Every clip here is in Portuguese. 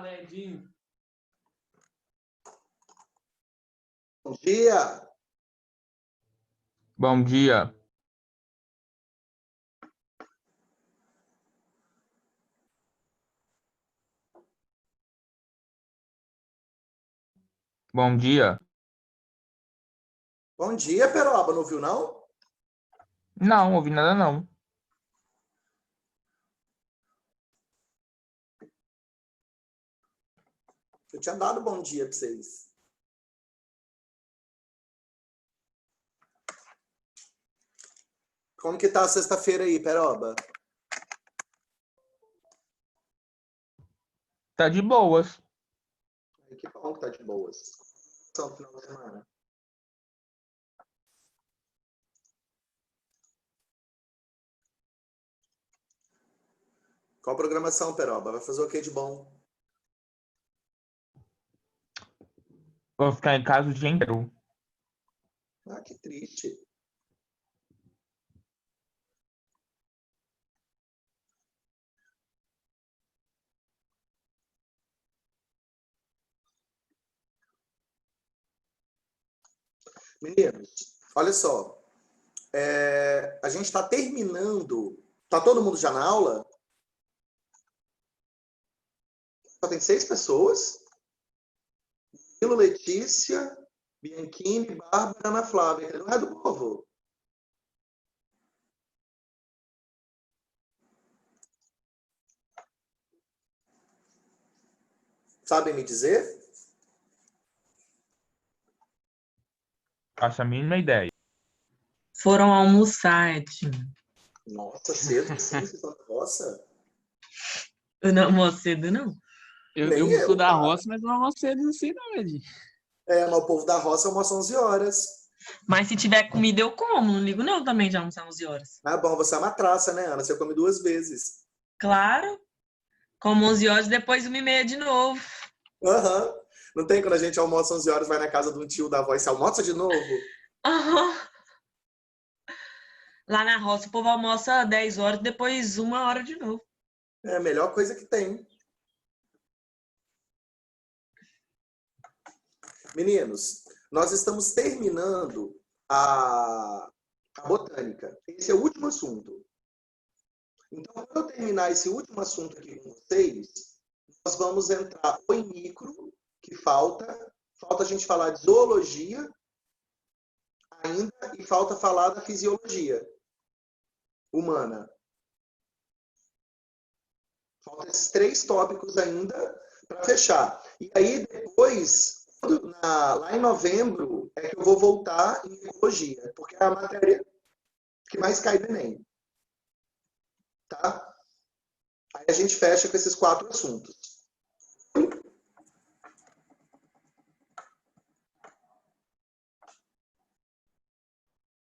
Ledinho. Bom dia. Bom dia. Bom dia. Bom dia, Peroba. Não viu, não? Não, ouvi nada não. Eu tinha dado bom dia para vocês. Como que tá a sexta-feira aí, Peroba? Tá de boas. Que bom que tá de boas. Só no final de semana. Qual programação, Peroba? Vai fazer o que de bom? Vou ficar em casa o dia inteiro. Ah, que triste. Meninos, olha só. A gente está terminando. Tá todo mundo já na aula? Só tem 6 pessoas. Milo, Letícia, Bianchini, Bárbara, Ana Flávia. Não é do povo? Sabem me dizer? Faço a mínima ideia. Foram almoçar, Edinho. Nossa, cedo assim, vocês estão na roça? Eu não almoço cedo, não. Eu sou da cara. roça, mas não almoço cedo assim, não, Edinho. Mas o povo da roça almoça 11 horas. Mas se tiver comida, eu como. Não ligo não também de almoçar 11 horas. Ah, bom, você é uma traça, né, Ana? Você come 2 vezes. Claro. Como 11 horas, depois 1h30 de novo. Aham. Não tem quando a gente almoça 11 horas, vai na casa de um tio da avó e se almoça de novo? Aham. Lá na roça, o povo almoça 10 horas, depois 1 hora de novo. É a melhor coisa que tem. Meninos, nós estamos terminando a botânica. Esse é o último assunto. Então, quando eu terminar esse último assunto aqui com vocês, nós vamos entrar em micro, que falta. Falta a gente falar de zoologia ainda e falta falar da fisiologia humana. Faltam esses 3 tópicos ainda para fechar. E aí, depois, lá em novembro, é que eu vou voltar em ecologia, porque é a matéria que mais cai no Enem. Tá? Aí a gente fecha com esses 4 assuntos.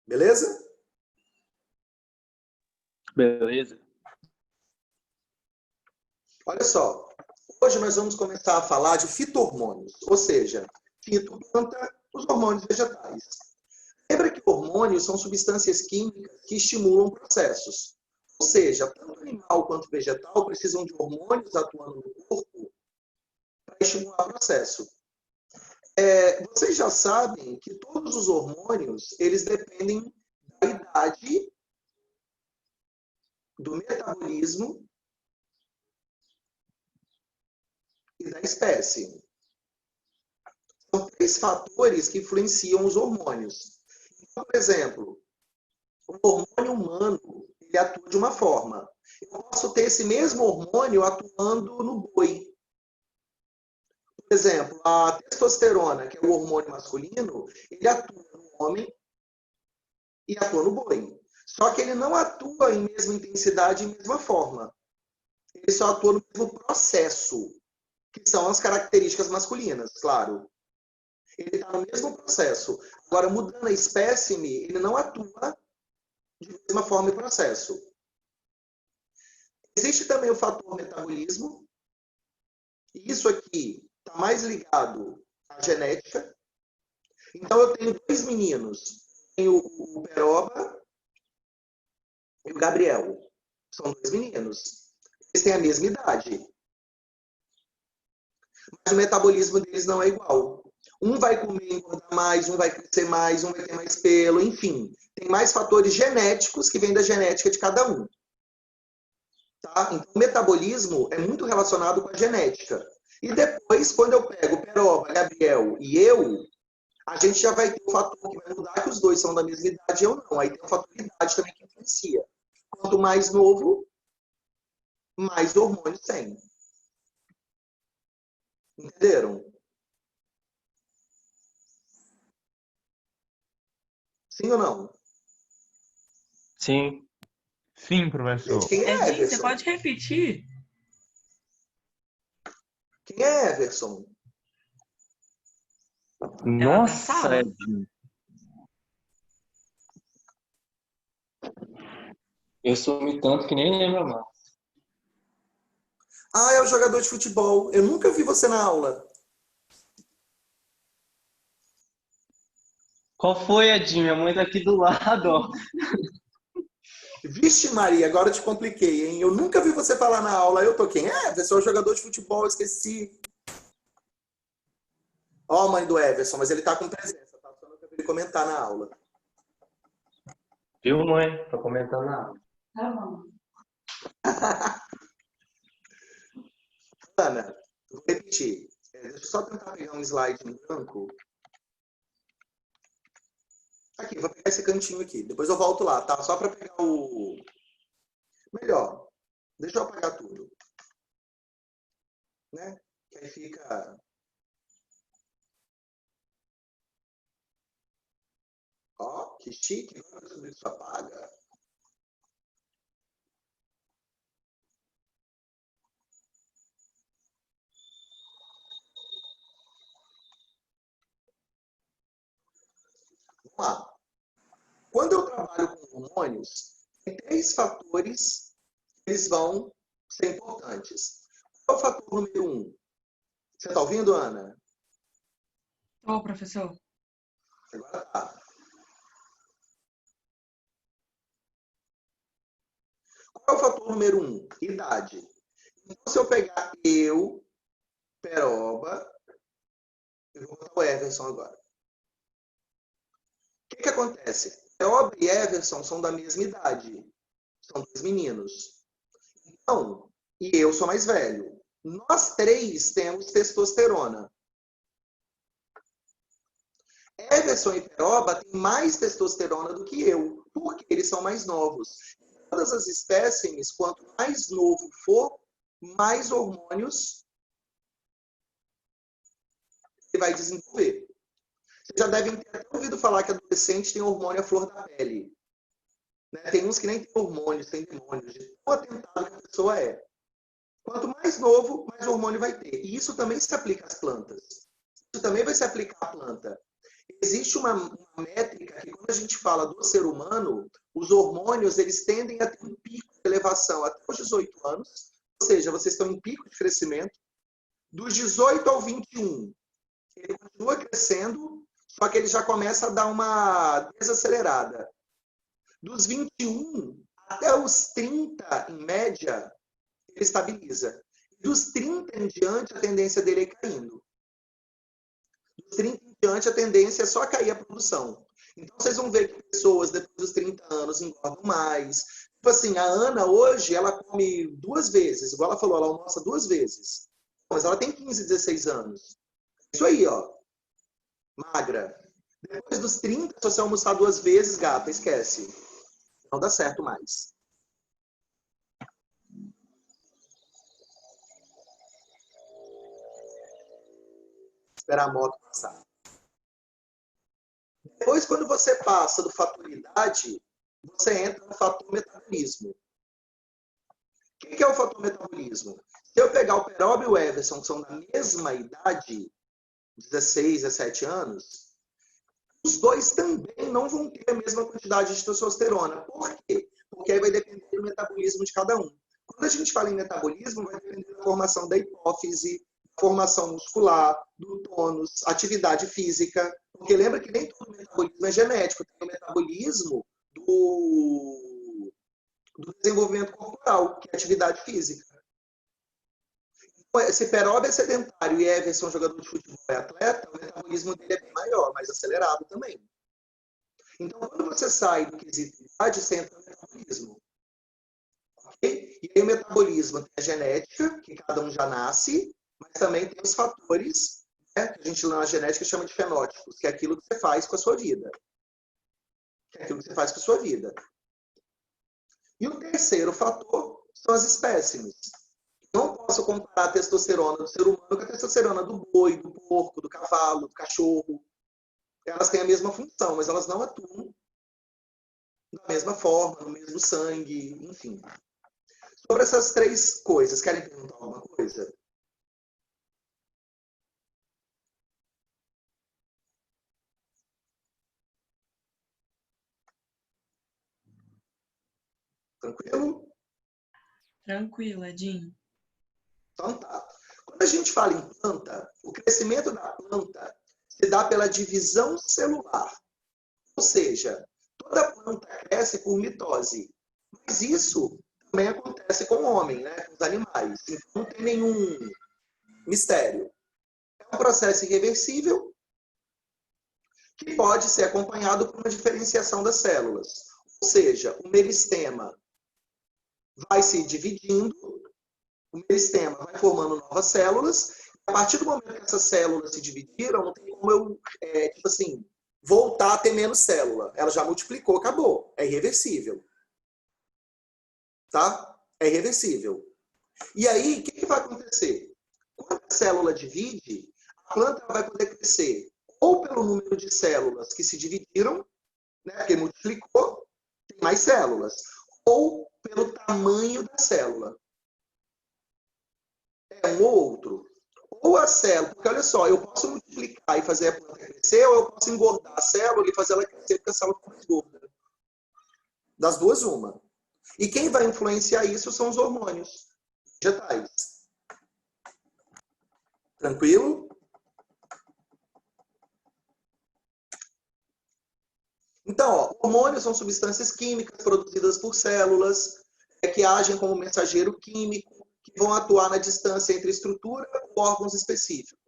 Beleza? Beleza. Olha só. Hoje nós vamos começar a falar de fito-hormônios, ou seja, fito, planta, os hormônios vegetais. Lembra que hormônios são substâncias químicas que estimulam processos. Ou seja, tanto animal quanto vegetal precisam de hormônios atuando no corpo para estimular o processo. Vocês já sabem que todos os hormônios, eles dependem da idade, do metabolismo e da espécie. São 3 fatores que influenciam os hormônios. Então, por exemplo, o hormônio humano, ele atua de uma forma. Eu posso ter esse mesmo hormônio atuando no boi. Por exemplo, a testosterona, que é o hormônio masculino, ele atua no homem e atua no boi. Só que ele não atua em mesma intensidade e mesma forma. Ele só atua no mesmo processo, que são as características masculinas, claro. Ele está no mesmo processo. Agora, mudando a espécime, ele não atua de mesma forma e processo. Existe também o fator metabolismo. E isso aqui está mais ligado à genética. Então, eu tenho 2 meninos. Tenho o Peroba e o Gabriel. São 2 meninos. Eles têm a mesma idade. mas o metabolismo deles não é igual. Um vai comer e engordar mais, um vai crescer mais, um vai ter mais pelo, enfim. Tem mais fatores genéticos que vêm da genética de cada um. Tá? Então, o metabolismo é muito relacionado com a genética. E depois, quando eu pego Peroba, Gabriel e eu, a gente já vai ter um fator que vai mudar, que os dois são da mesma idade e eu não. Aí tem o fator idade também que influencia. Quanto mais novo, mais hormônios tem. Entenderam? Sim ou não? Sim. Sim, professor. Gente, quem é Edinho, você Everson? pode repetir? Quem é Everson? Ela da Nossa, sala? Edinho. Eu sumi tanto que nem lembro, mano. Ah, é o jogador de futebol. Eu nunca vi você na aula. Qual foi, Edinho? Minha mãe tá aqui do lado, ó. Vixe, Maria, agora eu te compliquei, hein? Eu nunca vi você falar na aula. Eu tô quem? É, Everson é o jogador de futebol, esqueci. Ó, mãe do Everson, mas ele tá com presença, tá? Só não quero ele comentar na aula. Viu, mãe? Tô comentando nada. Ana, vou repetir. Deixa eu só tentar pegar um slide em branco. Aqui, vou pegar esse cantinho aqui. Depois eu volto lá, tá? Só para pegar o... Melhor. Deixa eu apagar tudo. Né? Que aí fica... Ó, que chique. Agora tudo isso apaga. Vamos lá. Quando eu trabalho com hormônios, tem 3 fatores que eles vão ser importantes. Qual é o fator número 1? Você está ouvindo, Ana? Ô, professor. Agora tá. Qual é o fator número 1? Idade. Então, se eu pegar eu, Peroba, eu vou botar o Everson agora. O que acontece? Peroba e Everson são da mesma idade. São 2 meninos. Então, e eu sou mais velho. Nós 3 temos testosterona. Everson e Peroba têm mais testosterona do que eu, porque eles são mais novos. Todas as espécies, quanto mais novo for, mais hormônios ele vai desenvolver. Vocês já devem ter até ouvido falar que adolescente tem hormônio à flor da pele. Né? Tem uns que nem tem hormônios, tem demônios, de tão atentado que a pessoa é. Quanto mais novo, mais hormônio vai ter. E isso também se aplica às plantas. Isso também vai se aplicar à planta. Existe uma métrica que, quando a gente fala do ser humano, os hormônios eles tendem a ter um pico de elevação até os 18 anos, ou seja, vocês estão em pico de crescimento. Dos 18 ao 21, ele continua crescendo, só que ele já começa a dar uma desacelerada. Dos 21 até os 30, em média, ele estabiliza. Dos 30 em diante, a tendência dele é caindo. Dos 30 em diante, a tendência é só cair a produção. Então, vocês vão ver que pessoas, depois dos 30 anos, engordam mais. Tipo assim, a Ana, hoje, ela come 2 vezes. Igual ela falou, ela almoça 2 vezes. Mas ela tem 15, 16 anos. Isso aí, ó. Magra. Depois dos 30, se você almoçar 2 vezes, gata, esquece. Não dá certo mais. Esperar a moto passar. Depois, quando você passa do fator idade, você entra no fator metabolismo. O que é o fator metabolismo? Se eu pegar o Peroba e o Everson, que são da mesma idade, 16, 17 anos, os dois também não vão ter a mesma quantidade de testosterona. Por quê? Porque aí vai depender do metabolismo de cada um. Quando a gente fala em metabolismo, vai depender da formação da hipófise, formação muscular, do tônus, atividade física. Porque lembra que nem todo metabolismo é genético, tem o metabolismo do desenvolvimento corporal, que é atividade física. Se Peroba é sedentário e Everson jogador de futebol é atleta, o metabolismo dele é bem maior, mais acelerado também. Então, quando você sai do quesito idade, você entra no metabolismo. Okay? E aí o metabolismo tem a genética, que cada um já nasce, mas também tem os fatores, né, que a gente lá na genética chama de fenótipos, que é aquilo que você faz com a sua vida. E o terceiro fator são as espécimes. Não posso comparar a testosterona do ser humano com a testosterona do boi, do porco, do cavalo, do cachorro. Elas têm a mesma função, mas elas não atuam da mesma forma, no mesmo sangue, enfim. Sobre essas três coisas, querem perguntar alguma coisa? Tranquilo? Tranquilo, Edinho. Então tá. Quando a gente fala em planta, o crescimento da planta se dá pela divisão celular. Ou seja, toda planta cresce por mitose. Mas isso também acontece com o homem, né? Com os animais. Então não tem nenhum mistério. É um processo irreversível que pode ser acompanhado por uma diferenciação das células. Ou seja, o meristema vai se dividindo, o meristema vai formando novas células. A partir do momento que essas células se dividiram, não tem como eu, tipo assim, voltar a ter menos célula. Ela já multiplicou, acabou. É irreversível. Tá? É irreversível. E aí, o que vai acontecer? Quando a célula divide, a planta vai poder crescer ou pelo número de células que se dividiram, né, porque multiplicou, tem mais células, ou pelo tamanho da célula. É um ou outro. Ou a célula, porque olha só, eu posso multiplicar e fazer a planta crescer, ou eu posso engordar a célula e fazer ela crescer porque a célula fica mais gorda. Das duas, uma. E quem vai influenciar isso são os hormônios vegetais. Tranquilo? Então, ó, hormônios são substâncias químicas produzidas por células que agem como mensageiro químico, que vão atuar na distância entre estrutura e órgãos específicos,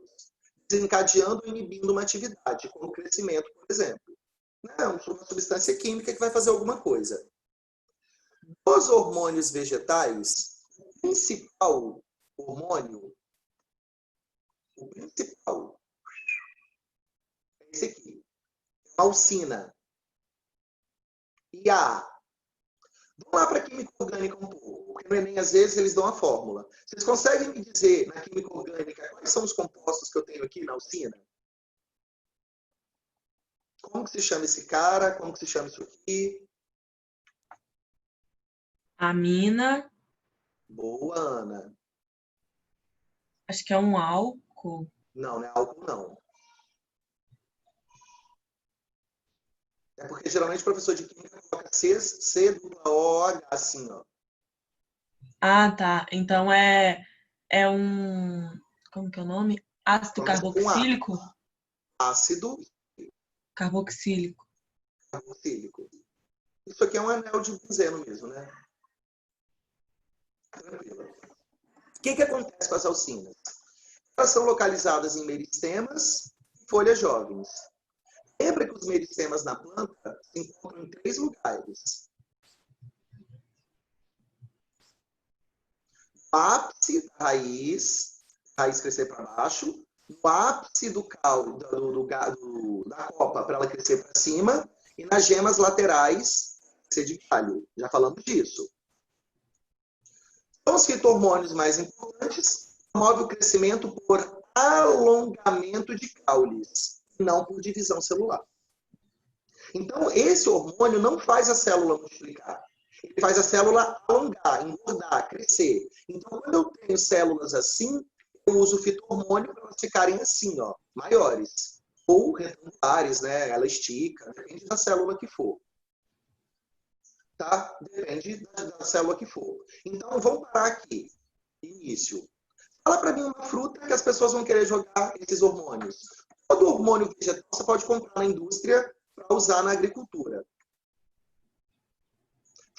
desencadeando ou inibindo uma atividade, como o crescimento, por exemplo. É uma substância química que vai fazer alguma coisa. Os hormônios vegetais, o principal hormônio, é esse aqui, a alcina. E a vamos lá para a química orgânica um pouco, porque no Enem, às vezes, eles dão a fórmula. Vocês conseguem me dizer, na química orgânica, quais são os compostos que eu tenho aqui na alcina? Como que se chama esse cara? Como que se chama isso aqui? Amina, Boa, Ana. acho que é um álcool. Não, não é álcool, não. É porque, geralmente, o professor de química coloca C-O-H, assim, ó. Ah, tá. Então é um... Como que é o nome? Ácido Começa com A. carboxílico? Ácido Carboxílico. carboxílico. Isso aqui é um anel de benzeno mesmo, né? Tranquilo. O que acontece com as alcinas? Elas são localizadas em meristemas e folhas jovens. Lembra que os meristemas na planta se encontram em 3 lugares. No ápice da raiz crescer para baixo, no ápice do caule, da copa, para ela crescer para cima, e nas gemas laterais, crescer de galho. Já falamos disso. São os fito-hormônios mais importantes, promove o crescimento por alongamento de caules, não por divisão celular. Então, esse hormônio não faz a célula multiplicar. Ele faz a célula alongar, engordar, crescer. Então, quando eu tenho células assim, eu uso o fito-hormônio para elas ficarem assim, ó, maiores. Ou retangulares, né? Ela estica, depende da célula que for. Tá? Depende da célula que for. Então, vamos parar aqui. Início. Fala para mim uma fruta que as pessoas vão querer jogar esses hormônios. Todo hormônio vegetal você pode comprar na indústria para usar na agricultura.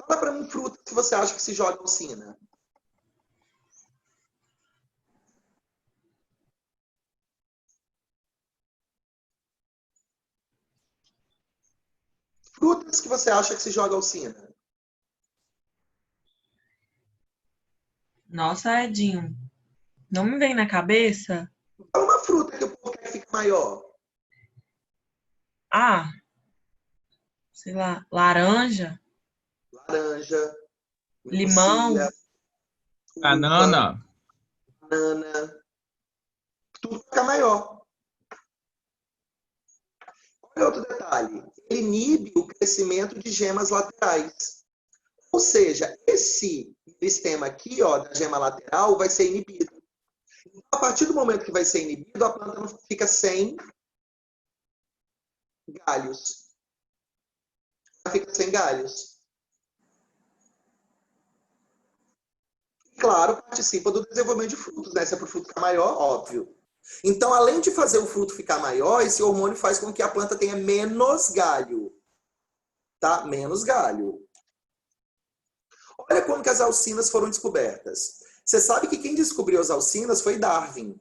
Fala para mim fruta que você acha que se joga alcina. Frutas que você acha que se joga alcina? Nossa, Edinho, não me vem na cabeça? Fala uma fruta que o povo quer que fique maior. Ah, sei lá, laranja, Laranja, limão. melancia, uva, Banana. banana. Tudo fica maior. Olha outro detalhe. Ele inibe o crescimento de gemas laterais. Ou seja, esse sistema aqui, ó, da gema lateral, vai ser inibido. Então, a partir do momento que vai ser inibido, a planta não fica sem galhos. Ela fica sem galhos. E, claro, participa do desenvolvimento de frutos, né? Se é para o fruto ficar maior, óbvio. Então, além de fazer o fruto ficar maior, esse hormônio faz com que a planta tenha menos galho. Tá? Menos galho. Olha como que as alcinas foram descobertas. Você sabe que quem descobriu as alcinas foi Darwin.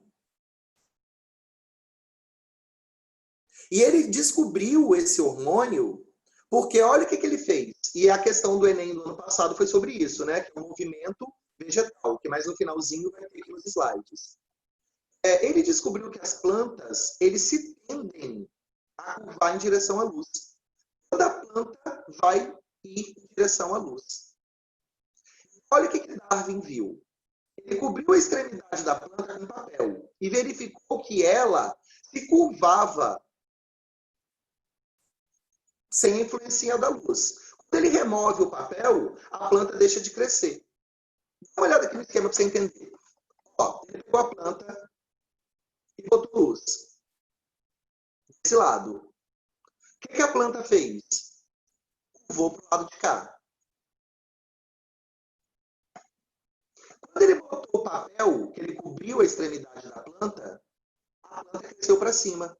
E ele descobriu esse hormônio porque olha o que ele fez. E a questão do Enem do ano passado foi sobre isso, né? Que é o movimento vegetal, que mais no finalzinho vai ter aqui nos slides. Ele descobriu que as plantas, eles se tendem a curvar em direção à luz. Toda planta vai ir em direção à luz. Olha o que Darwin viu. Ele cobriu a extremidade da planta com papel e verificou que ela se curvava sem a influência da luz. Quando ele remove o papel, a planta deixa de crescer. Dá uma olhada aqui no esquema para você entender. Ó, ele pegou a planta e botou luz. Desse lado. O que a planta fez? Curvou para o lado de cá. Quando ele botou o papel, que ele cobriu a extremidade da planta, a planta cresceu para cima.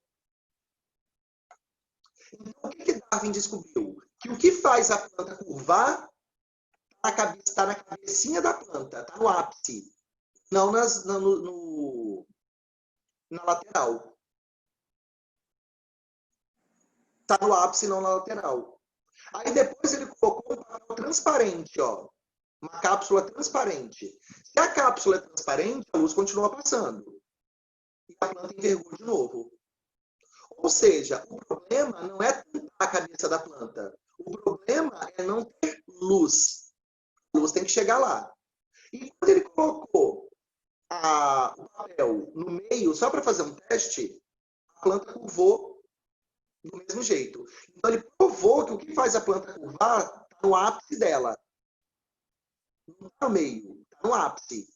Então, o que Darwin descobriu? Que o que faz a planta curvar está na cabecinha da planta, está no ápice, não na lateral. Está no ápice, não na lateral. Aí depois ele colocou um papel transparente, ó. Uma cápsula transparente. Se a cápsula é transparente, a luz continua passando. E a planta envergou de novo. Ou seja, o problema não é tampar a cabeça da planta. O problema é não ter luz. A luz tem que chegar lá. E quando ele colocou o papel no meio, só para fazer um teste, a planta curvou do mesmo jeito. Então ele provou que o que faz a planta curvar está no ápice dela. Não está no meio, está no ápice.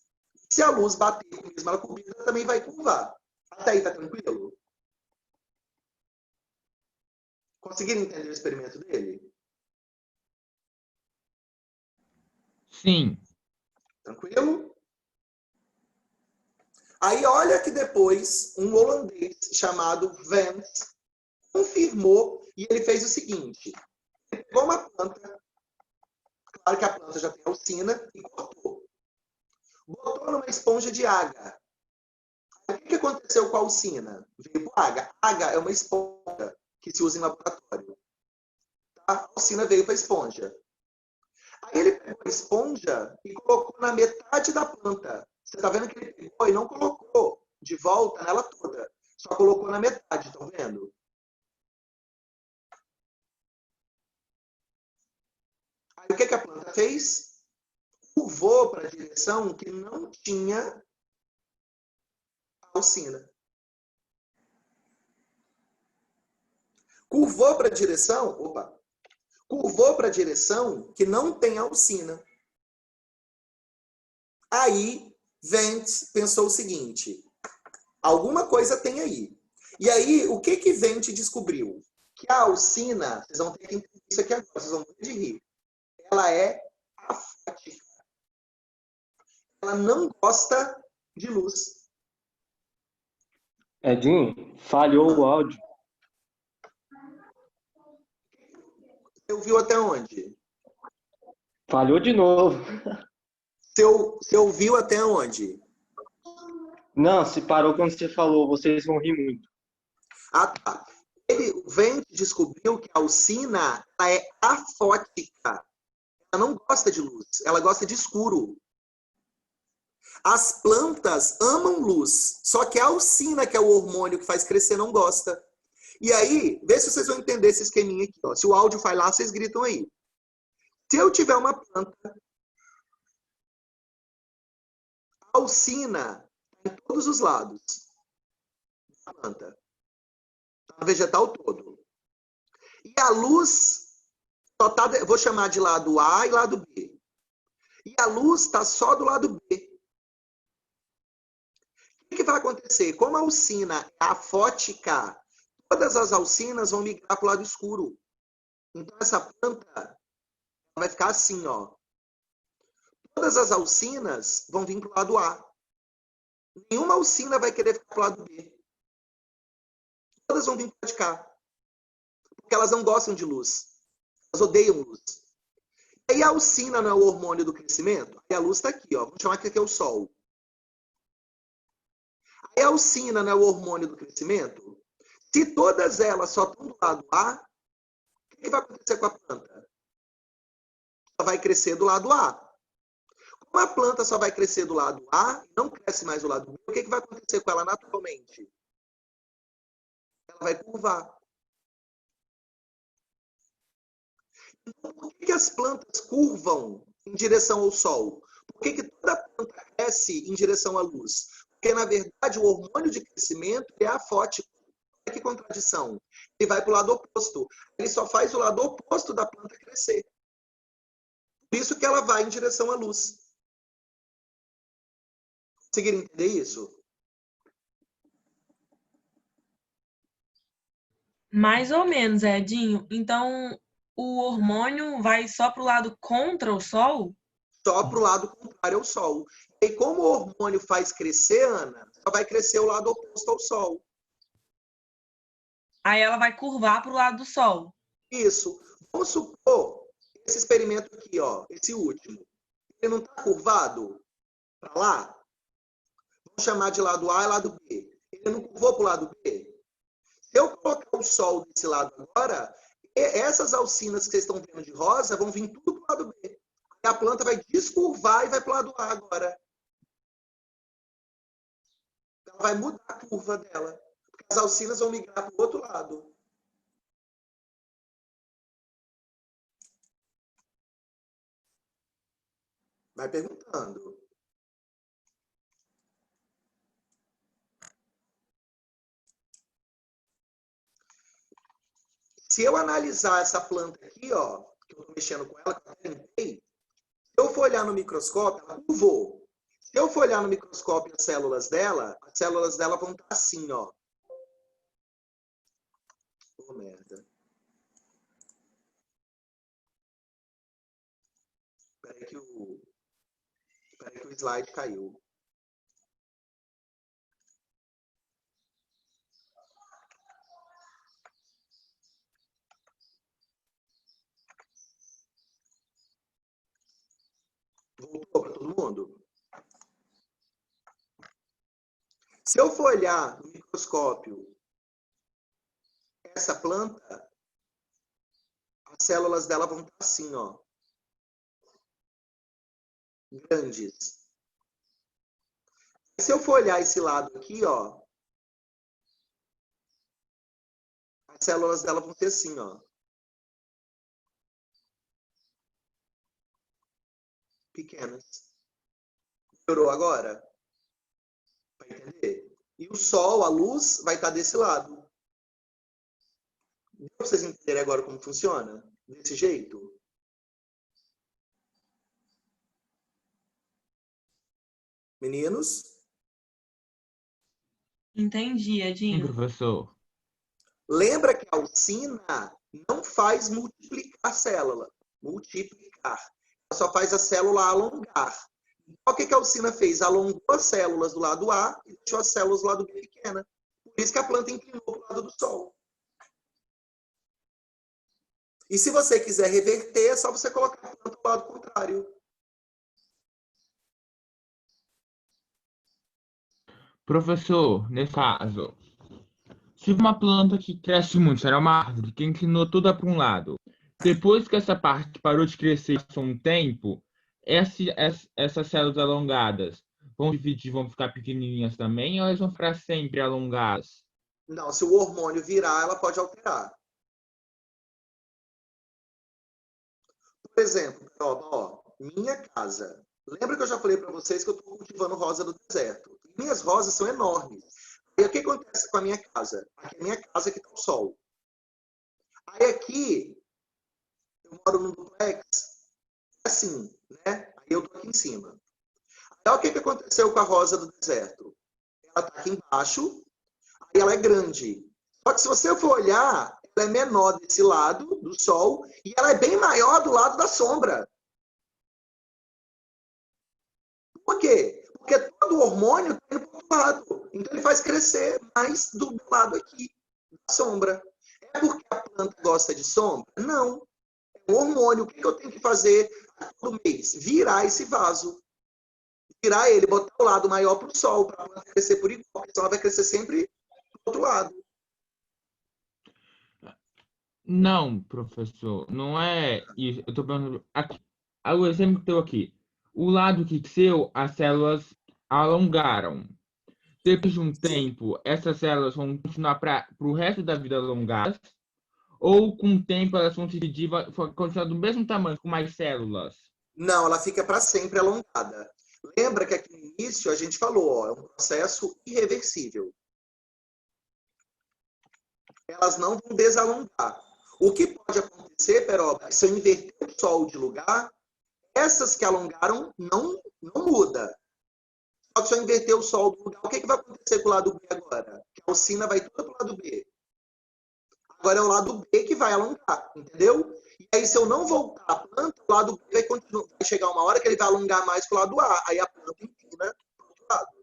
Se a luz bater com a mesma cobrida, ela também vai curvar. Até aí está tranquilo? Conseguiram entender o experimento dele? Sim. Tranquilo? Aí olha que depois um holandês chamado Vance confirmou e ele fez o seguinte. Ele pegou uma planta, claro que a planta já tem alcina, e cortou. Botou numa esponja de agar. Aí, o que aconteceu com a alcina? Veio para agar. Agar é uma esponja que se usa em laboratório. Tá? A alcina veio para a esponja. Aí ele pegou a esponja e colocou na metade da planta. Você está vendo que ele pegou e não colocou de volta nela toda. Só colocou na metade, estão vendo? Aí o que a planta fez? Curvou para a direção que não tinha alcina. Curvou para a direção, curvou para a direção que não tem alcina. Aí, Vance pensou o seguinte, alguma coisa tem aí. E aí, o que Vance descobriu? Que a alcina, vocês vão ter que entender isso aqui agora, vocês vão ter de rir. Ela é afótica. Ela não gosta de luz. Edinho, falhou o áudio. Você ouviu até onde? Falhou de novo. Você ouviu até onde? Não, se parou quando você falou, vocês vão rir muito. Ah, tá. O Wendt descobriu que a alcina ela é afótica. Ela não gosta de luz, ela gosta de escuro. As plantas amam luz, só que a alcina, que é o hormônio que faz crescer, não gosta. E aí, vê se vocês vão entender esse esqueminha aqui. Ó. Se o áudio falhar, vocês gritam aí. Se eu tiver uma planta, a alcina em todos os lados da planta, no vegetal todo. E a luz só tá, vou chamar de lado A e lado B. E a luz está só do lado B. O que vai acontecer? Como a alcina é afótica, todas as alcinas vão migrar para o lado escuro. Então, essa planta vai ficar assim, ó. Todas as alcinas vão vir para o lado A. Nenhuma alcina vai querer ficar para o lado B. Todas vão vir para de cá. Porque elas não gostam de luz. Elas odeiam luz. E aí a alcina não é o hormônio do crescimento? Aí a luz está aqui, ó. Vamos chamar que aqui é o Sol. Aí a alcina não é o hormônio do crescimento? Se todas elas só estão do lado A, o que vai acontecer com a planta? Ela vai crescer do lado A. Como a planta só vai crescer do lado A, não cresce mais do lado B, o que vai acontecer com ela naturalmente? Ela vai curvar. Então, por que as plantas curvam em direção ao Sol? Por que toda planta cresce em direção à luz? Porque, na verdade, o hormônio de crescimento é afótico. Olha que contradição. Ele vai para o lado oposto. Ele só faz o lado oposto da planta crescer. Por isso que ela vai em direção à luz. Conseguiram entender isso? Mais ou menos, Edinho. Então, o hormônio vai só para o lado contra o Sol? Só para o lado contrário ao Sol. E como o hormônio faz crescer, Ana, só vai crescer o lado oposto ao Sol. Aí ela vai curvar para o lado do Sol. Isso. Vamos supor, esse experimento aqui, ó, esse último, ele não está curvado para lá? Vamos chamar de lado A e lado B. Ele não curvou para o lado B? Se eu colocar o Sol desse lado agora, essas alcinas que vocês estão vendo de rosa vão vir tudo para o lado B. E a planta vai descurvar e vai para o lado A agora. Ela vai mudar a curva dela. Porque as alcinas vão migrar para o outro lado. Vai perguntando. Se eu analisar essa planta aqui, ó, que eu estou mexendo com ela, que eu tentei, se eu for olhar no microscópio, ela curvou. Se eu for olhar no microscópio as células dela vão estar assim, ó. Oh, merda. Espera aí que o slide caiu. Voltou para todo mundo? Se eu for olhar no microscópio essa planta, as células dela vão estar assim, ó. Grandes. Se eu for olhar esse lado aqui, ó, as células dela vão ser assim, ó. Pequenas. Melhorou agora? Vai entender? E o Sol, a luz, vai estar desse lado. Deu para vocês entenderem agora como funciona? Desse jeito? Meninos? Entendi, Sim, Edinho. professor. Lembra que a alcina não faz multiplicar a célula. Multiplicar. Ela só faz a célula alongar. O que a alcina fez? Alongou as células do lado A e deixou as células do lado B pequena. Por isso que a planta inclinou para o lado do Sol. E se você quiser reverter, é só você colocar a planta do lado contrário. Professor, nesse caso, Se uma planta que cresce muito, será uma árvore que inclinou toda para um lado. Depois que essa parte parou de crescer passou um tempo, essas células alongadas vão dividir, vão ficar pequenininhas também, ou elas vão ficar sempre alongadas? Não, se o hormônio virar, ela pode alterar. Por exemplo, minha casa. Lembra que eu já falei para vocês que eu estou cultivando rosa do deserto? Minhas rosas são enormes. E o que acontece com a minha casa? Aqui é a minha casa que está o sol. Aí aqui, eu moro num duplex, assim, né? Aí eu tô aqui em cima. Aí o que aconteceu com a rosa do deserto? Ela tá aqui embaixo, aí ela é grande. Só que se você for olhar, ela é menor desse lado do sol e ela é bem maior do lado da sombra. Por quê? Porque todo hormônio está indo para o outro lado. Então ele faz crescer mais do lado aqui, da sombra. É porque a planta gosta de sombra? Não. É um hormônio. O que eu tenho que fazer todo mês? Virar esse vaso. Virar ele, botar o lado maior para o sol, para a planta crescer por igual. Porque senão ela vai crescer sempre do outro lado. Não, professor, não é isso. Eu estou perguntando aqui. O exemplo que eu aqui. O lado que cresceu, as células alongaram. Depois de um tempo, essas células vão continuar para o resto da vida alongadas, ou com o tempo elas vão se dividir, vai continuar do mesmo tamanho, com mais células? Não, ela fica para sempre alongada. Lembra que aqui no início a gente falou, é um processo irreversível. Elas não vão desalongar. O que pode acontecer, Peroba, se eu inverter o sol de lugar, essas que alongaram não muda. Só que se eu inverter o sol do lugar, o que vai acontecer com o lado B agora? Que a alcina vai toda para o lado B. Agora é o lado B que vai alongar, entendeu? E aí, se eu não voltar a planta, o lado B vai continuar. Vai chegar uma hora que ele vai alongar mais que o lado A. Aí a planta inclina para o outro lado.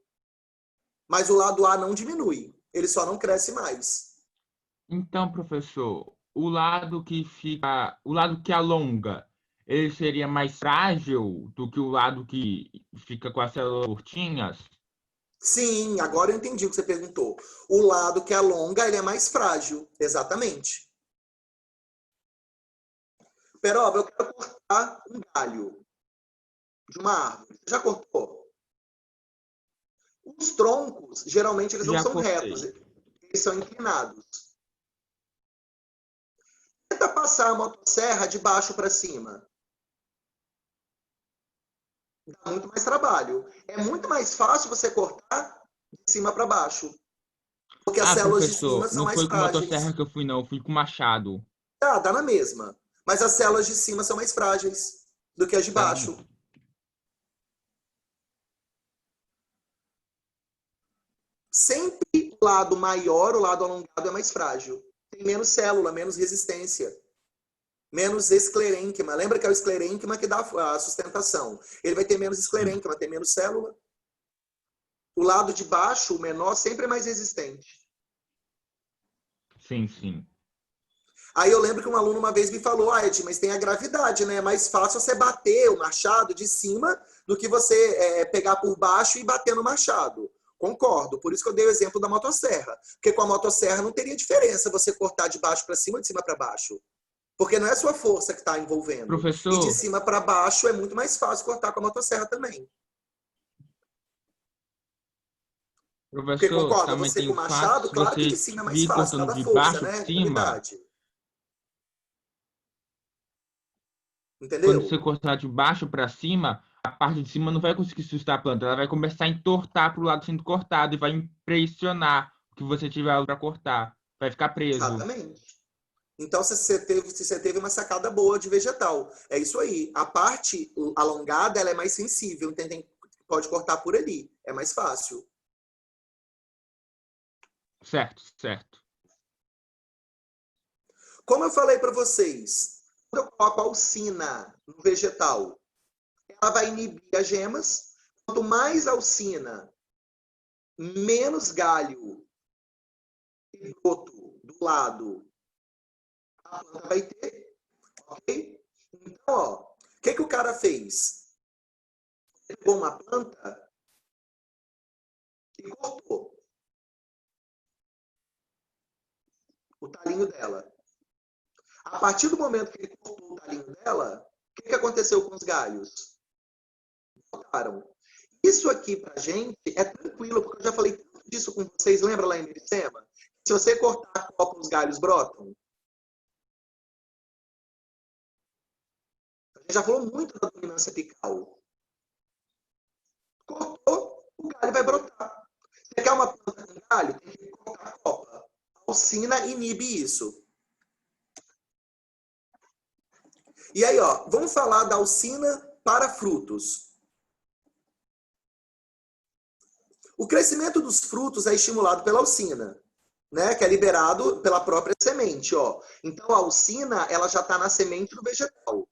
Mas o lado A não diminui. Ele só não cresce mais. Então, professor, o lado que alonga, ele seria mais frágil do que o lado que fica com as células curtinhas? Sim, agora eu entendi o que você perguntou. O lado que alonga, ele é mais frágil. Exatamente. Peroba, eu quero cortar um galho de uma árvore. Você já cortou? Os troncos, geralmente, eles não Já são retos. cortei. Eles são inclinados. Tenta passar a motosserra de baixo para cima. Dá muito mais trabalho. É muito mais fácil você cortar de cima para baixo. Porque as Ah, células de cima professor, são não mais foi com motosserra frágeis. que eu fui, não. Eu fui com machado. Dá na mesma. Mas as células de cima são mais frágeis do que as de Tá baixo. bom. Sempre o lado maior, o lado alongado, é mais frágil. Tem menos célula, menos resistência. Menos esclerênquima. Lembra que é o esclerênquima que dá a sustentação. Ele vai ter menos esclerênquima, tem menos célula. O lado de baixo, o menor, sempre é mais resistente. Sim, sim. Aí eu lembro que um aluno uma vez me falou, Ed, mas tem a gravidade, né? É mais fácil você bater o machado de cima do que você pegar por baixo e bater no machado. Concordo. Por isso que eu dei o exemplo da motosserra. Porque com a motosserra não teria diferença você cortar de baixo para cima ou de cima para baixo. Porque não é a sua força que está envolvendo. E de Professor, cima para baixo é muito mais fácil cortar com a motosserra também. Porque professor, concorda? também Você tem com o o fato, machado, se claro que de você cima é mais vir fácil, cortando dada a de força, baixo né? para cima, Gravidade. quando você Entendeu? cortar de baixo para cima, a parte de cima não vai conseguir sustentar a planta. Ela vai começar a entortar para o lado sendo cortado e vai impressionar o que você tiver para cortar. Vai ficar preso. Exatamente. Então, se você teve uma sacada boa de vegetal. É isso aí. A parte alongada, ela é mais sensível. Então, pode cortar por ali. É mais fácil. Certo, certo. Como eu falei para vocês, quando eu coloco a alcina no vegetal, ela vai inibir as gemas. Quanto mais alcina, menos galho e broto do lado a planta vai ter. Ok? Então, o que o cara fez? Ele pegou uma planta e cortou. talinho dela. A partir do momento que ele cortou o talinho dela, o que aconteceu com os galhos? Brotaram. Isso aqui, pra gente, é tranquilo, porque eu já falei tanto disso com vocês. Lembra lá em Miricema? Se você cortar a copa, os galhos brotam. A gente já falou muito da dominância apical. Cortou, o galho vai brotar. Você quer uma planta com galho? Tem que cortar a copa. A alcina inibe isso. E aí, ó, vamos falar da alcina para frutos. O crescimento dos frutos é estimulado pela alcina, né? Que é liberado pela própria semente, ó. Então, a alcina, ela já está na semente do vegetal.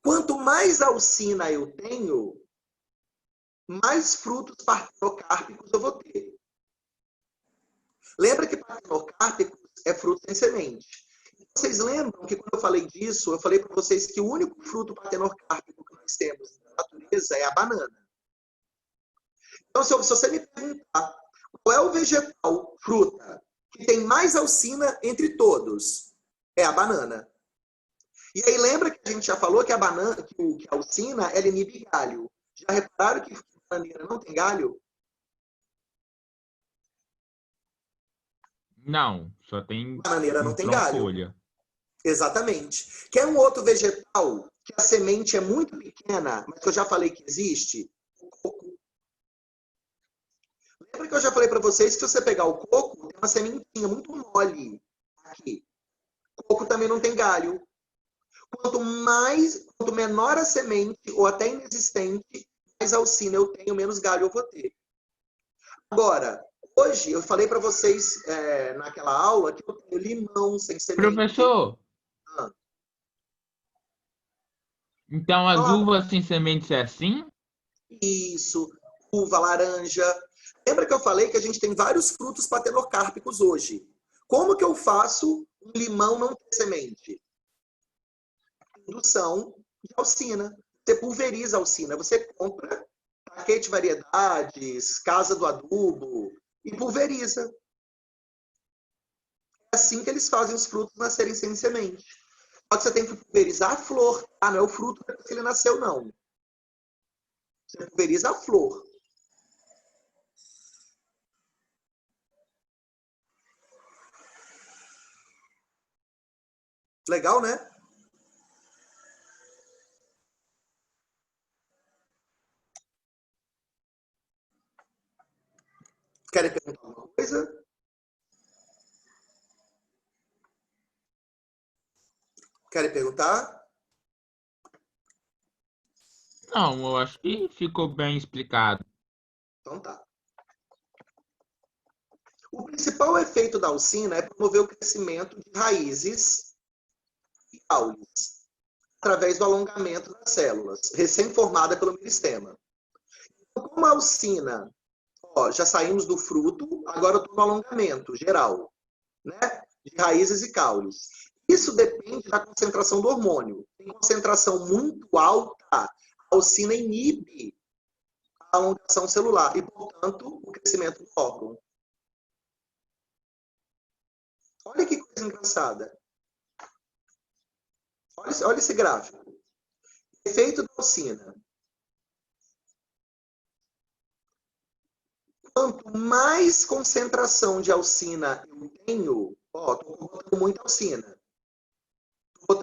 Quanto mais alcina eu tenho, mais frutos partenocárpicos eu vou ter. Lembra que partenocárpicos é fruto sem semente. Vocês lembram que quando eu falei disso, eu falei para vocês que o único fruto partenocárpico que nós temos na natureza é a banana. Então, se você me perguntar qual é o vegetal, fruta, que tem mais alcina entre todos, é a banana. E aí lembra que a gente já falou que a banana, que a alcina, ela inibe galho. Já repararam que a bananeira não tem galho? Não, só tem Bananeira não tem galho. folha. Exatamente. Quer um outro vegetal que a semente é muito pequena, mas que eu já falei que existe? O coco. Lembra que eu já falei para vocês que se você pegar o coco, tem uma sementinha muito mole aqui. O coco também não tem galho. Quanto menor a semente, ou até inexistente, mais alcina eu tenho, menos galho eu vou ter. Agora, hoje, eu falei para vocês naquela aula que eu tenho limão sem semente. Professor, então as Ah. uvas sem sementes é assim? Isso, uva, laranja. Lembra que eu falei que a gente tem vários frutos partenocárpicos hoje? Como que eu faço um limão não ter semente? Indução de alcina. Você pulveriza a alcina. Você compra paquete de variedades, casa do adubo e pulveriza. É assim que eles fazem os frutos nascerem sem semente. Só que você tem que pulverizar a flor. Ah, não é o fruto que ele nasceu, não. Você pulveriza a flor. Legal, né? Querem perguntar alguma coisa? Querem perguntar? Não, eu acho que ficou bem explicado. Então tá. O principal efeito da alcina é promover o crescimento de raízes e caules, através do alongamento das células, recém-formada pelo meristema. Então, como a alcina, já saímos do fruto, agora eu estou no alongamento geral, né? De raízes e caules. Isso depende da concentração do hormônio. Em concentração muito alta, a alcina inibe a alongação celular e, portanto, o crescimento do órgão. Olha que coisa engraçada. Olha esse gráfico. Efeito da alcina. Quanto mais concentração de alcina eu tenho, estou botando muita alcina. Estou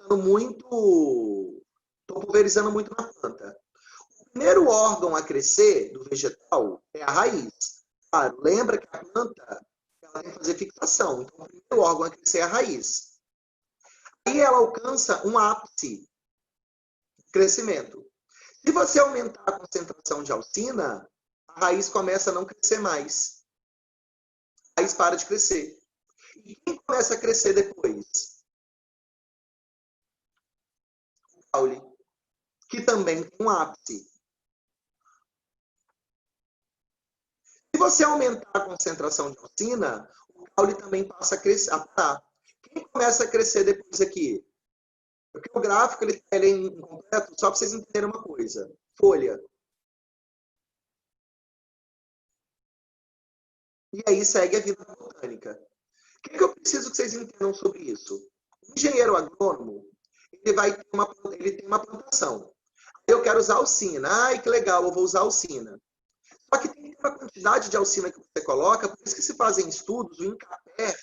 pulverizando muito na planta. O primeiro órgão a crescer do vegetal é a raiz. Claro, lembra que a planta ela tem que fazer fixação. Então, o primeiro órgão a crescer é a raiz. Aí ela alcança um ápice de crescimento. Se você aumentar a concentração de alcina, a raiz começa a não crescer mais. A raiz para de crescer. E quem começa a crescer depois? O caule, que também tem um ápice. Se você aumentar a concentração de alcina, o caule também passa a crescer, a parar. Quem começa a crescer depois aqui? Porque o gráfico ele é incompleto, só para vocês entenderem uma coisa. Folha. E aí segue a vida botânica. que eu preciso que vocês entendam sobre isso? O engenheiro agrônomo, ele tem uma plantação. Eu quero usar alcina. Ai, que legal, eu vou usar alcina. Só que tem uma quantidade de alcina que você coloca, por isso que se fazem estudos, o INCAPER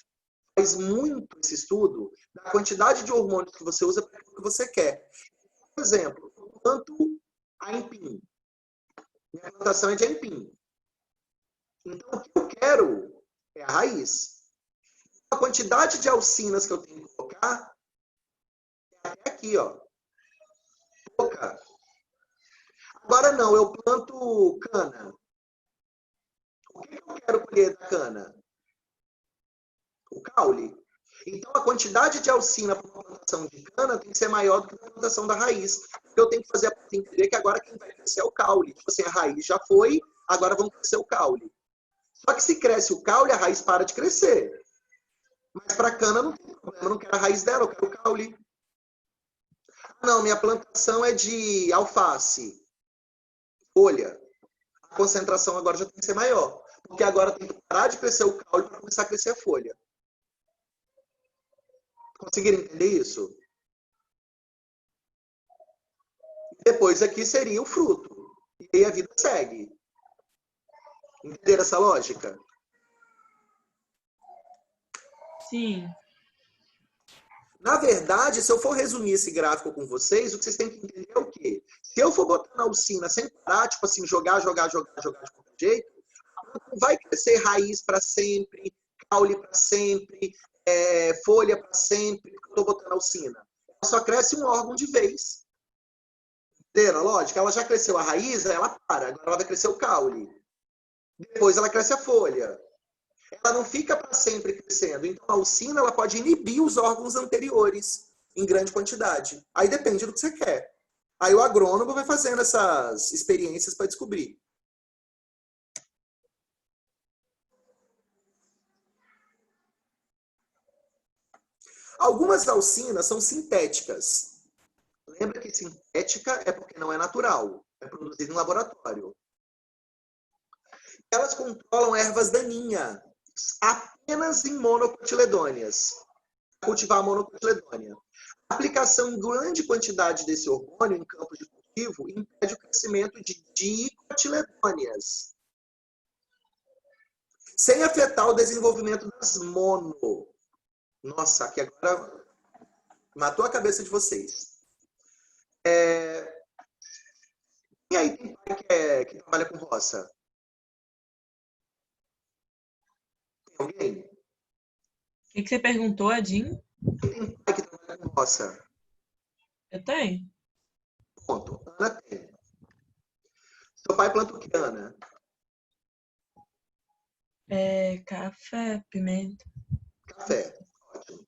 faz muito esse estudo da quantidade de hormônios que você usa para o que você quer. Por exemplo, eu planto aipim. Minha plantação é de aipim. Então, o que eu quero é a raiz. A quantidade de alcinas que eu tenho que colocar é até aqui, ó. Pouca. Agora não, eu planto cana. O que eu quero colher da cana? O caule. Então, a quantidade de alcina para uma plantação de cana tem que ser maior do que a plantação da raiz. Eu tenho que fazer a planta entender que agora quem vai crescer é o caule. Tipo assim, a raiz já foi, agora vamos crescer o caule. Só que se cresce o caule, a raiz para de crescer. Mas para a cana não tem problema, eu não quero a raiz dela, eu quero o caule. Não, minha plantação é de alface, folha. A concentração agora já tem que ser maior. Porque agora tem que parar de crescer o caule para começar a crescer a folha. Conseguiram entender isso? Depois aqui seria o fruto. E aí a vida segue. Entenderam essa lógica? Sim. Na verdade, se eu for resumir esse gráfico com vocês, o que vocês têm que entender é o quê? Se eu for botar na alcina sem parar, tipo assim, jogar de qualquer jeito, não vai crescer raiz para sempre, caule para sempre, folha para sempre, porque eu estou botando alcina. Ela só cresce um órgão de vez. Entenderam a lógica? Ela já cresceu a raiz, ela para. Agora ela vai crescer o caule. Depois ela cresce a folha. Ela não fica para sempre crescendo. Então, a alcina ela pode inibir os órgãos anteriores em grande quantidade. Aí depende do que você quer. Aí o agrônomo vai fazendo essas experiências para descobrir. Algumas alcinas são sintéticas. Lembra que sintética é porque não é natural. É produzido em laboratório. Elas controlam ervas daninhas. Apenas em monocotiledôneas. Cultivar monocotiledônia. A aplicação em grande quantidade desse hormônio em campos de cultivo impede o crescimento de dicotiledôneas, sem afetar o desenvolvimento das mono. Nossa, aqui agora matou a cabeça de vocês. E aí tem pai que trabalha com roça? Tem alguém? O que você perguntou, Adinho? Tem pai que trabalha com roça? Eu tenho. Ponto. Ana tem. Seu pai planta o que, Ana? Café, pimenta. Café. Ótimo.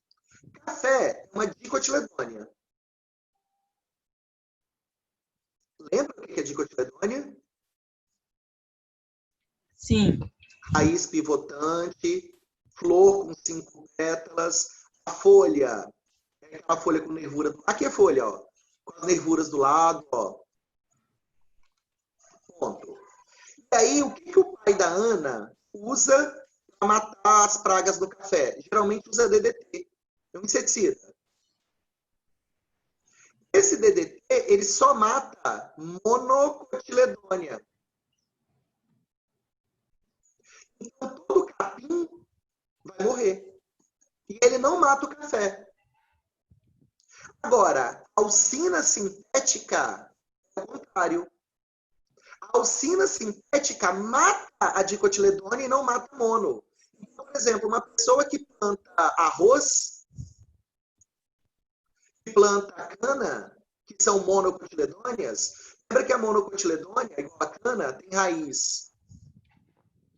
Café é uma dicotiledônia. Lembra o que é dicotiledônia? Sim. Raiz pivotante, flor com 5 pétalas, a folha, é aquela folha com nervura. Aqui é folha, ó, com as nervuras do lado, ó. Ponto. E aí, o que o pai da Ana usa para matar as pragas do café? Geralmente usa DDT, é um inseticida. Esse DDT, ele só mata monocotiledônia. Então, todo capim vai morrer. E ele não mata o café. Agora, a alcina sintética é o contrário. A alcina sintética mata a dicotiledônia e não mata o mono. Então, por exemplo, uma pessoa que planta arroz, que planta cana, que são monocotiledôneas, lembra que a monocotiledônia, igual a cana, tem raiz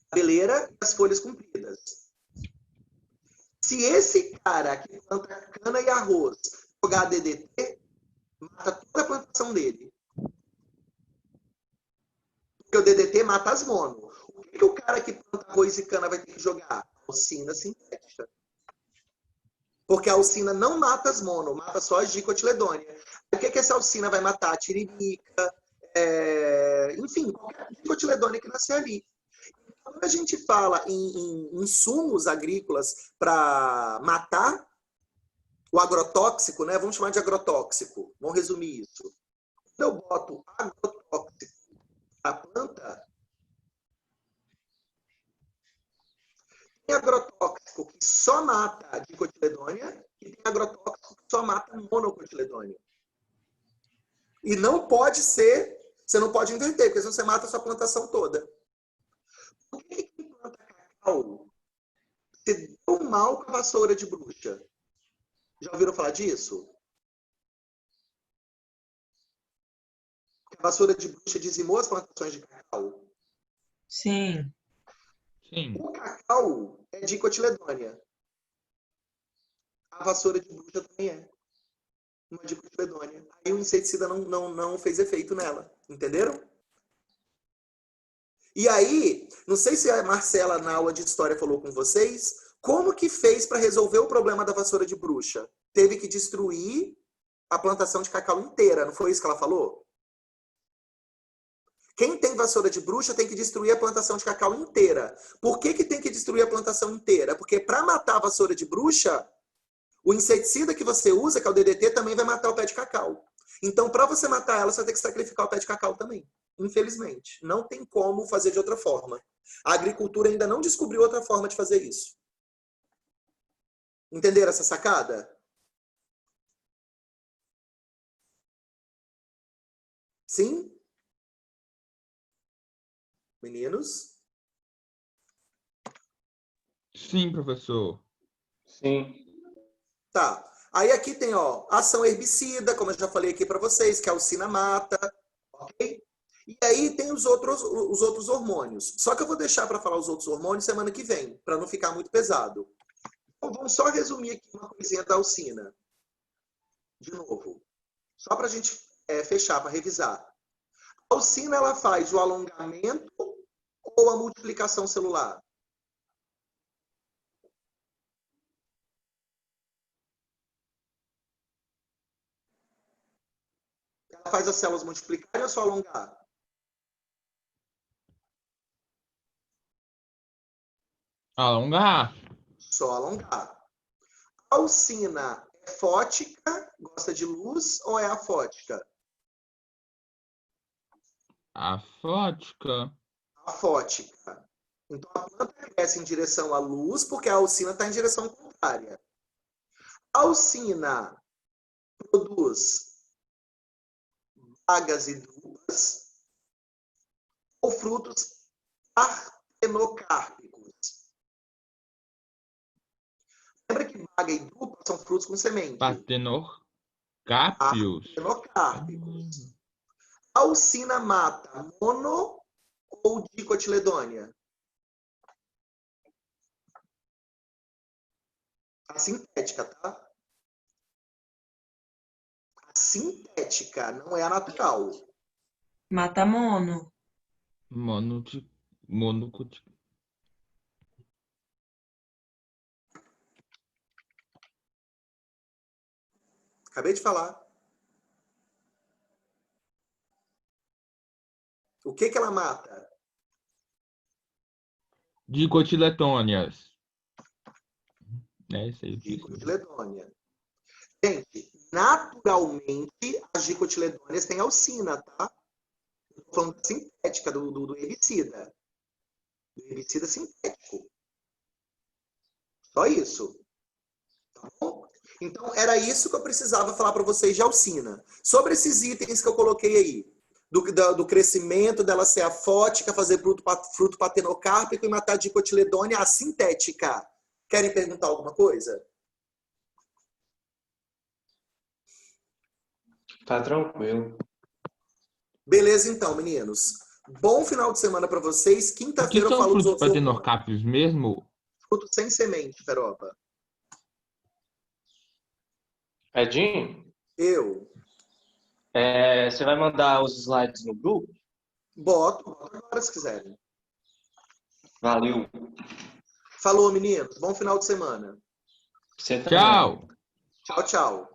cabeleira e as folhas compridas. Se esse cara que planta cana e arroz jogar DDT, mata toda a plantação dele. Porque o DDT mata as mono. O que o cara que planta arroz e cana vai ter que jogar? Alcina sintética. Porque a alcina não mata as mono, mata só as dicotiledônia. O que essa alcina vai matar? A tiririca, enfim, qualquer dicotiledônia que nascer ali. quando a gente fala em insumos agrícolas para matar o agrotóxico, né? Vamos chamar de agrotóxico. Vamos resumir isso. Quando eu boto agrotóxico na planta, tem agrotóxico que só mata a dicotiledônia e tem agrotóxico que só mata a monocotiledônia. E não pode ser, você não pode inverter, porque senão você mata a sua plantação toda. Por que quem planta cacau se deu mal com a vassoura de bruxa? Já ouviram falar disso? Que a vassoura de bruxa dizimou as plantações de cacau? Sim. Sim. O cacau é dicotiledônia. A vassoura de bruxa também é uma dicotiledônia. Aí o inseticida não fez efeito nela. Entenderam? E aí, não sei se a Marcela, na aula de história, falou com vocês, como que fez para resolver o problema da vassoura de bruxa? Teve que destruir a plantação de cacau inteira, não foi isso que ela falou? Quem tem vassoura de bruxa tem que destruir a plantação de cacau inteira. Por que tem que destruir a plantação inteira? Porque para matar a vassoura de bruxa, o inseticida que você usa, que é o DDT, também vai matar o pé de cacau. Então, para você matar ela, você vai ter que sacrificar o pé de cacau também. Infelizmente. Não tem como fazer de outra forma. A agricultura ainda não descobriu outra forma de fazer isso. Entenderam essa sacada? Sim? Meninos? Sim, professor. Sim. Tá. Aí aqui tem, ó, ação herbicida, como eu já falei aqui para vocês, que é a alcina-mata, ok? E aí tem os outros hormônios. Só que eu vou deixar para falar os outros hormônios semana que vem, para não ficar muito pesado. Então vamos só resumir aqui uma coisinha da alcina. De novo. Só para a gente fechar, para revisar. A alcina, ela faz o alongamento ou a multiplicação celular? Ela faz as células multiplicarem ou só alongar? Alongar. Só alongar. A alcina é fótica, gosta de luz, ou é afótica? Afótica. Afótica. Então a planta cresce em direção à luz, porque a alcina está em direção contrária. A alcina produz bagas e drupas ou frutos partenocárpicos. Lembra que baga e drupa são frutos com semente? Partenocápios. Partenocárpicos. A alcina mata mono ou dicotiledônia? A sintética, tá? A sintética, não é a natural. Mata mono. Monocotil. Acabei de falar. O que ela mata? Dicotiletônias. É isso aí. Dicotiledônia. Gente, naturalmente, as dicotiledônias têm alcina, tá? Estou falando da sintética, do herbicida. Do herbicida sintético. Só isso. Tá bom? Então, era isso que eu precisava falar para vocês de alcina. Sobre esses itens que eu coloquei aí. Do crescimento, dela ser afótica, fazer fruto partenocárpico e matar a dicotiledônia, a sintética. Querem perguntar alguma coisa? Tá tranquilo. Beleza, então, meninos. Bom final de semana para vocês. O que Quinta-feira eu são falo dos frutos outros hormônios. partenocápios mesmo? Fruto sem semente, Peroba. Edinho, Eu você vai mandar os slides no grupo? boto agora se quiserem. Valeu. Falou, meninos. Bom final de semana. Você também. Tchau. Tchau, tchau.